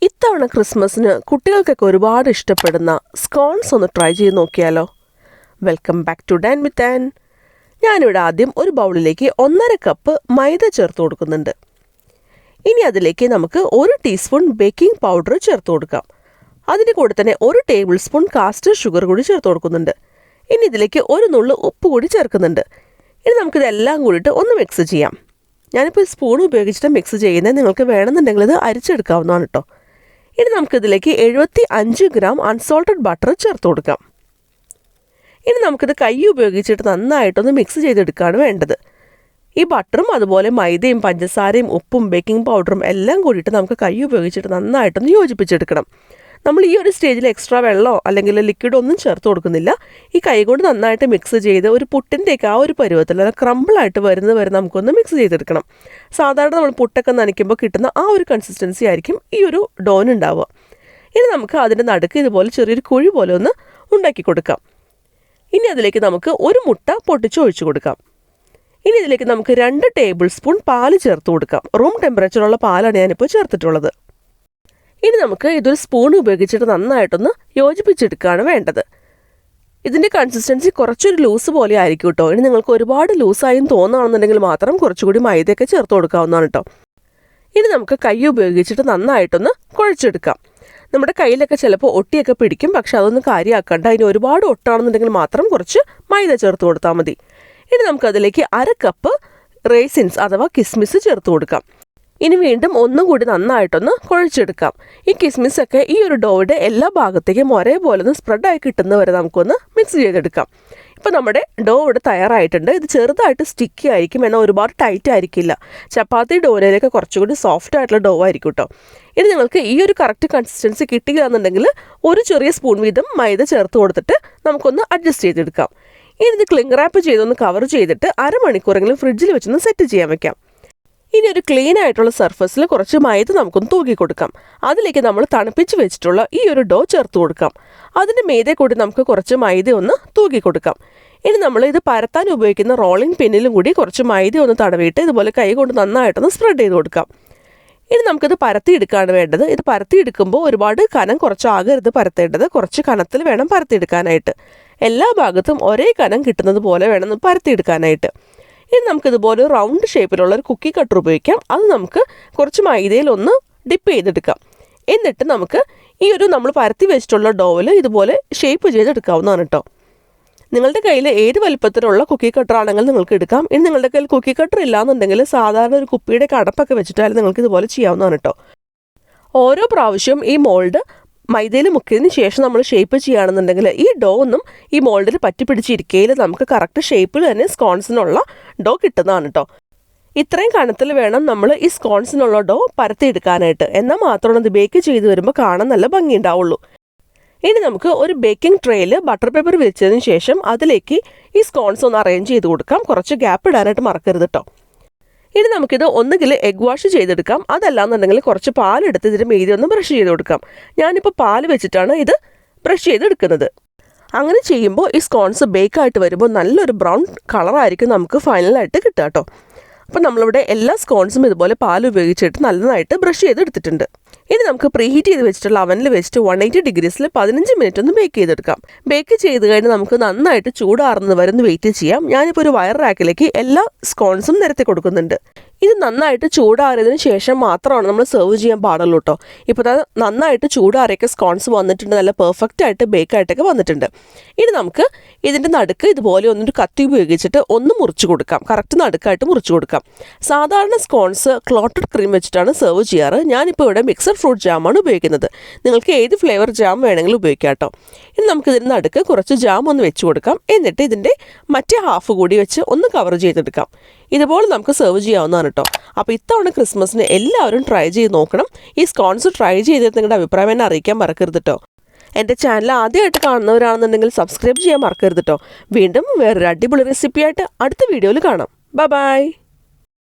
ഇത്തവണ ക്രിസ്മസിന് കുട്ടികൾക്കൊക്കെ ഒരുപാട് ഇഷ്ടപ്പെടുന്ന സ്കോൺസ് ഒന്ന് ട്രൈ ചെയ്ത് നോക്കിയാലോ. Welcome back to dine with Ann. ഞാനിവിടെ ആദ്യം ഒരു ബൗളിലേക്ക് 1.5 കപ്പ് മൈദ ചേർത്ത് കൊടുക്കുന്നുണ്ട്. ഇനി അതിലേക്ക് നമുക്ക് 1 ടീസ്പൂൺ ബേക്കിംഗ് പൗഡർ ചേർത്ത് കൊടുക്കാം. അതിൻ്റെ കൂടെ തന്നെ 1 ടേബിൾ സ്പൂൺ കാസ്റ്റർ ഷുഗർ കൂടി ചേർത്ത് കൊടുക്കുന്നുണ്ട്. ഇനി ഇതിലേക്ക് 1 നുള്ളു ഉപ്പ് കൂടി ചേർക്കുന്നുണ്ട്. ഇനി നമുക്കിതെല്ലാം കൂടിയിട്ട് ഒന്ന് മിക്സ് ചെയ്യാം. ഞാനിപ്പോൾ സ്പൂൺ ഉപയോഗിച്ചിട്ട് മിക്സ് ചെയ്യുന്നത്, നിങ്ങൾക്ക് വേണമെന്നുണ്ടെങ്കിൽ ഇത് അരിച്ചെടുക്കാവുന്നതാണ് കേട്ടോ. ഇനി നമുക്കിതിലേക്ക് 75 ഗ്രാം അൺസോൾട്ടഡ് ബട്ടർ ചേർത്ത് കൊടുക്കാം. ഇനി നമുക്കിത് കൈ ഉപയോഗിച്ചിട്ട് നന്നായിട്ടൊന്ന് മിക്സ് ചെയ്തെടുക്കുകയാണ് വേണ്ടത്. ഈ ബട്ടറും അതുപോലെ മൈദയും പഞ്ചസാരയും ഉപ്പും ബേക്കിംഗ് പൗഡറും എല്ലാം കൂടിയിട്ട് നമുക്ക് കൈ ഉപയോഗിച്ചിട്ട് നന്നായിട്ടൊന്ന് യോജിപ്പിച്ചെടുക്കണം. നമ്മൾ ഈ ഒരു സ്റ്റേജിൽ എക്സ്ട്രാ വെള്ളമോ അല്ലെങ്കിൽ ലിക്വിഡോ ഒന്നും ചേർത്ത് കൊടുക്കുന്നില്ല. ഈ കൈ കൊണ്ട് നന്നായിട്ട് മിക്സ് ചെയ്ത് ഒരു പുട്ടിൻ്റെയൊക്കെ ആ ഒരു പരുവത്തിൽ അല്ല ക്രംബിളായിട്ട് വരുന്നത് വരെ നമുക്കൊന്ന് മിക്സ് ചെയ്തെടുക്കണം. സാധാരണ നമ്മൾ പുട്ടൊക്കെ നനയ്ക്കുമ്പോൾ കിട്ടുന്ന ആ ഒരു കൺസിസ്റ്റൻസി ആയിരിക്കും ഈ ഒരു ഡോന് ഉണ്ടാവുക. ഇനി നമുക്ക് അതിൻ്റെ നടുക്ക് ഇതുപോലെ ചെറിയൊരു കുഴി പോലെ ഒന്ന് ഉണ്ടാക്കി കൊടുക്കാം. ഇനി അതിലേക്ക് നമുക്ക് 1 മുട്ട പൊട്ടിച്ച് ഒഴിച്ചു കൊടുക്കാം. ഇനി ഇതിലേക്ക് നമുക്ക് 2 ടേബിൾ സ്പൂൺ പാല് ചേർത്ത് കൊടുക്കാം. റൂം ടെമ്പറേച്ചറുള്ള പാലാണ് ഞാനിപ്പോൾ ചേർത്തിട്ടുള്ളത്. ഇനി നമുക്ക് ഇതൊരു സ്പൂൺ ഉപയോഗിച്ചിട്ട് നന്നായിട്ടൊന്ന് യോജിപ്പിച്ചെടുക്കുകയാണ് വേണ്ടത്. ഇതിൻ്റെ കൺസിസ്റ്റൻസി കുറച്ചൊരു ലൂസ് പോലെ ആയിരിക്കും കേട്ടോ. ഇനി നിങ്ങൾക്ക് ഒരുപാട് ലൂസായും തോന്നുകയാണെന്നുണ്ടെങ്കിൽ മാത്രം കുറച്ചുകൂടി മൈദയൊക്കെ ചേർത്ത് കൊടുക്കാവുന്നതാണ് കേട്ടോ. ഇനി നമുക്ക് കൈ ഉപയോഗിച്ചിട്ട് നന്നായിട്ടൊന്ന് കുഴച്ചെടുക്കാം. നമ്മുടെ കയ്യിലൊക്കെ ചിലപ്പോൾ ഒട്ടിയൊക്കെ പിടിക്കും, പക്ഷെ അതൊന്നും കാര്യമാക്കണ്ട. അതിന് ഒരുപാട് ഒട്ടാണെന്നുണ്ടെങ്കിൽ മാത്രം കുറച്ച് മൈദ ചേർത്ത് കൊടുത്താൽ മതി. ഇനി നമുക്കതിലേക്ക് 1/2 കപ്പ് റേസിൻസ് അഥവാ കിസ്മിസ് ചേർത്ത് കൊടുക്കാം. ഇനി വീണ്ടും ഒന്നും കൂടി നന്നായിട്ടൊന്ന് കുഴച്ചെടുക്കാം. ഈ കിസ്മിസൊക്കെ ഈ ഒരു ഡോയുടെ എല്ലാ ഭാഗത്തേക്കും ഒരേപോലെ ഒന്ന് സ്പ്രെഡായി കിട്ടുന്നവരെ നമുക്കൊന്ന് മിക്സ് ചെയ്തെടുക്കാം. ഇപ്പോൾ നമ്മുടെ ഡോ ഇവിടെ തയ്യാറായിട്ടുണ്ട്. ഇത് ചെറുതായിട്ട് സ്റ്റിക്കി ആയിരിക്കും, എന്നാൽ ഒരുപാട് ടൈറ്റ് ആയിരിക്കില്ല. ചപ്പാത്തി ഡോയിലേക്ക് കുറച്ചുകൂടി സോഫ്റ്റ് ആയിട്ടുള്ള ഡോ ആയിരിക്കും കേട്ടോ. ഇനി നിങ്ങൾക്ക് ഈ ഒരു കറക്റ്റ് കൺസിസ്റ്റൻസി കിട്ടുക എന്നുണ്ടെങ്കിൽ ഒരു ചെറിയ സ്പൂൺ വീതം മൈദ ചേർത്ത് കൊടുത്തിട്ട് നമുക്കൊന്ന് അഡ്ജസ്റ്റ് ചെയ്തെടുക്കാം. ഇനി ഇത് ക്ലിംഗ് റാപ്പ് ചെയ്തൊന്ന് കവർ ചെയ്തിട്ട് അരമണിക്കൂറെങ്കിലും ഫ്രിഡ്ജിൽ വെച്ചൊന്ന് സെറ്റ് ചെയ്യാൻ വെക്കാം. ഇനി ഒരു ക്ലീൻ ആയിട്ടുള്ള സർഫസിൽ കുറച്ച് മൈദ നമുക്കൊന്ന് തൂക്കി കൊടുക്കാം. അതിലേക്ക് നമ്മൾ തണുപ്പിച്ച് വെച്ചിട്ടുള്ള ഈ ഒരു ഡോ ചേർത്ത് കൊടുക്കാം. അതിൻ്റെ മീതെ കൂടി നമുക്ക് കുറച്ച് മൈദ ഒന്ന് തൂക്കി കൊടുക്കാം. ഇനി നമ്മൾ ഇത് പരത്താൻ ഉപയോഗിക്കുന്ന റോളിംഗ് പിന്നിലും കൂടി കുറച്ച് മൈദ ഒന്ന് തടവിയിട്ട് ഇതുപോലെ കൈ കൊണ്ട് നന്നായിട്ടൊന്ന് സ്പ്രെഡ് ചെയ്ത് കൊടുക്കാം. ഇനി നമുക്കിത് പരത്തിയെടുക്കുകയാണ് വേണ്ടത്. ഇത് പരത്തിയെടുക്കുമ്പോൾ ഒരുപാട് കനം കുറച്ചാകരുത് പരത്തേണ്ടത്, കുറച്ച് കനത്തിൽ വേണം പരത്തിയെടുക്കാനായിട്ട്. എല്ലാ ഭാഗത്തും ഒരേ കനം കിട്ടുന്നത് പോലെ വേണം പരത്തിയെടുക്കാനായിട്ട്. ഇനി നമുക്കിതുപോലെ റൗണ്ട് ഷേപ്പിലുള്ള ഒരു കുക്കി കട്ടർ ഉപയോഗിക്കാം. അത് നമുക്ക് കുറച്ച് മൈദയിലൊന്ന് ഡിപ്പ് ചെയ്തെടുക്കാം. എന്നിട്ട് നമുക്ക് ഈ ഒരു നമ്മൾ പരത്തി വെച്ചിട്ടുള്ള ഡോവിൽ ഇതുപോലെ ഷേപ്പ് ചെയ്തെടുക്കാവുന്നതാണ് കേട്ടോ. നിങ്ങളുടെ കയ്യിൽ ഏത് വലിപ്പത്തിലുള്ള കുക്കി കട്ടർ ആണെങ്കിൽ നിങ്ങൾക്ക് എടുക്കാം. ഇനി നിങ്ങളുടെ കയ്യിൽ കുക്കി കട്ടർ ഇല്ലാന്നുണ്ടെങ്കിൽ സാധാരണ ഒരു കുപ്പിയുടെ കടപ്പൊക്കെ വെച്ചിട്ടാലും നിങ്ങൾക്ക് ഇതുപോലെ ചെയ്യാവുന്നതാണ് കേട്ടോ. ഓരോ പ്രാവശ്യവും ഈ മോൾഡ് മൈദയിൽ മുക്കിയതിന് ശേഷം നമ്മൾ ഷേപ്പ് ചെയ്യുകയാണെന്നുണ്ടെങ്കിൽ ഈ ഡോ ഒന്നും ഈ മോൾഡിൽ പറ്റിപ്പിടിച്ചിരിക്കയിൽ നമുക്ക് കറക്റ്റ് ഷേപ്പിൽ തന്നെ സ്കോൺസിനുള്ള ഡോ കിട്ടുന്നതാണ് കേട്ടോ. ഇത്രയും കനത്തിൽ വേണം നമ്മൾ ഈ സ്കോൺസിനുള്ള ഡോ പരത്തിയെടുക്കാനായിട്ട്. എന്നാൽ മാത്രമാണ് ഇത് ബേക്ക് ചെയ്ത് വരുമ്പോൾ കാണാൻ നല്ല ഭംഗി ഉണ്ടാവുള്ളൂ. ഇനി നമുക്ക് ഒരു ബേക്കിംഗ് ട്രേയിൽ ബട്ടർ പേപ്പർ വെച്ചതിന് ശേഷം അതിലേക്ക് ഈ സ്കോൺസ് ഒന്ന് അറേഞ്ച് ചെയ്ത് കൊടുക്കാം. കുറച്ച് ഗ്യാപ്പ് ഇടാനായിട്ട് മറക്കരുത് കേട്ടോ. ഇനി നമുക്കിത് ഒന്നുകിൽ എഗ് വാഷ് ചെയ്തെടുക്കാം, അതല്ലാന്നുണ്ടെങ്കിൽ കുറച്ച് പാലെടുത്ത് ഇതിന് മീതി ഒന്ന് ബ്രഷ് ചെയ്ത് കൊടുക്കാം. ഞാനിപ്പോൾ പാല് വെച്ചിട്ടാണ് ഇത് ബ്രഷ് ചെയ്തെടുക്കുന്നത്. അങ്ങനെ ചെയ്യുമ്പോൾ ഈ സ്കോൺസ് ബേക്കായിട്ട് വരുമ്പോൾ നല്ലൊരു ബ്രൗൺ കളറായിരിക്കും നമുക്ക് ഫൈനലായിട്ട് കിട്ടുക കേട്ടോ. അപ്പോൾ നമ്മളിവിടെ എല്ലാ സ്കോൺസും ഇതുപോലെ പാൽ ഉപയോഗിച്ചിട്ട് നല്ലതായിട്ട് ബ്രഷ് ചെയ്തെടുത്തിട്ടുണ്ട്. ഇനി നമുക്ക് പ്രീഹീറ്റ് ചെയ്ത് വെച്ചിട്ടുള്ള അവനിൽ വെച്ചിട്ട് 180 ഡിഗ്രീസിൽ 15 മിനിറ്റ് ഒന്ന് ബേക്ക് ചെയ്തെടുക്കാം. ബേക്ക് ചെയ്ത് കഴിഞ്ഞ് നമുക്ക് നന്നായിട്ട് ചൂടാറുന്നത് വരെ ഒന്ന് വെയിറ്റ് ചെയ്യാം. ഞാനിപ്പോൾ ഒരു വയർ റാക്കിലേക്ക് എല്ലാ സ്കോൺസും നിരത്തി കൊടുക്കുന്നുണ്ട്. ഇത് നന്നായിട്ട് ചൂടാറിയതിന് ശേഷം മാത്രമാണ് നമ്മൾ സെർവ് ചെയ്യാൻ പാടുള്ളൂ കേട്ടോ. ഇപ്പോൾ നന്നായിട്ട് ചൂടാറിയൊക്കെ സ്കോൺസ് വന്നിട്ടുണ്ട്, നല്ല പെർഫെക്റ്റ് ആയിട്ട് ബേക്കായിട്ടൊക്കെ വന്നിട്ടുണ്ട്. ഇനി നമുക്ക് ഇതിൻ്റെ നടുക്ക് ഇതുപോലെ ഒന്നൊരു കത്തി ഉപയോഗിച്ചിട്ട് ഒന്ന് മുറിച്ച് കൊടുക്കാം. കറക്റ്റ് നടുക്കായിട്ട് മുറിച്ച് കൊടുക്കാം. സാധാരണ സ്കോൺസ് ക്ലോട്ടഡ് ക്രീം വെച്ചിട്ടാണ് സെർവ് ചെയ്യാറ്. ഞാനിപ്പോൾ ഇവിടെ മിക്സഡ് ഫ്രൂട്ട് ജാമാണ് ഉപയോഗിക്കുന്നത്. നിങ്ങൾക്ക് ഏത് ഫ്ലേവർ ജാം വേണമെങ്കിലും ഉപയോഗിക്കാം കേട്ടോ. ഇനി നമുക്കിതിൻ്റെ നടുക്ക് കുറച്ച് ജാം ഒന്ന് വെച്ച് കൊടുക്കാം. എന്നിട്ട് ഇതിൻ്റെ മറ്റേ ഹാഫ് കൂടി വെച്ച് ഒന്ന് കവർ ചെയ്തെടുക്കാം. ഇതുപോലെ നമുക്ക് സെർവ് ചെയ്യാവുന്നതാണ് കേട്ടോ. അപ്പോൾ ഇത്തവണ ക്രിസ്മസിന് എല്ലാവരും ട്രൈ ചെയ്ത് നോക്കണം. ഈ സ്കോൺസ് ട്രൈ ചെയ്തിട്ട് നിങ്ങളുടെ അഭിപ്രായം എന്നെ അറിയിക്കാൻ മറക്കരുത് കേട്ടോ. എൻ്റെ ചാനൽ ആദ്യമായിട്ട് കാണുന്നവരാണെന്നുണ്ടെങ്കിൽ സബ്സ്ക്രൈബ് ചെയ്യാൻ മറക്കരുത് കേട്ടോ. വീണ്ടും വേറൊരു അടിപൊളി റെസിപ്പിയായിട്ട് അടുത്ത വീഡിയോയിൽ കാണാം. ബൈ.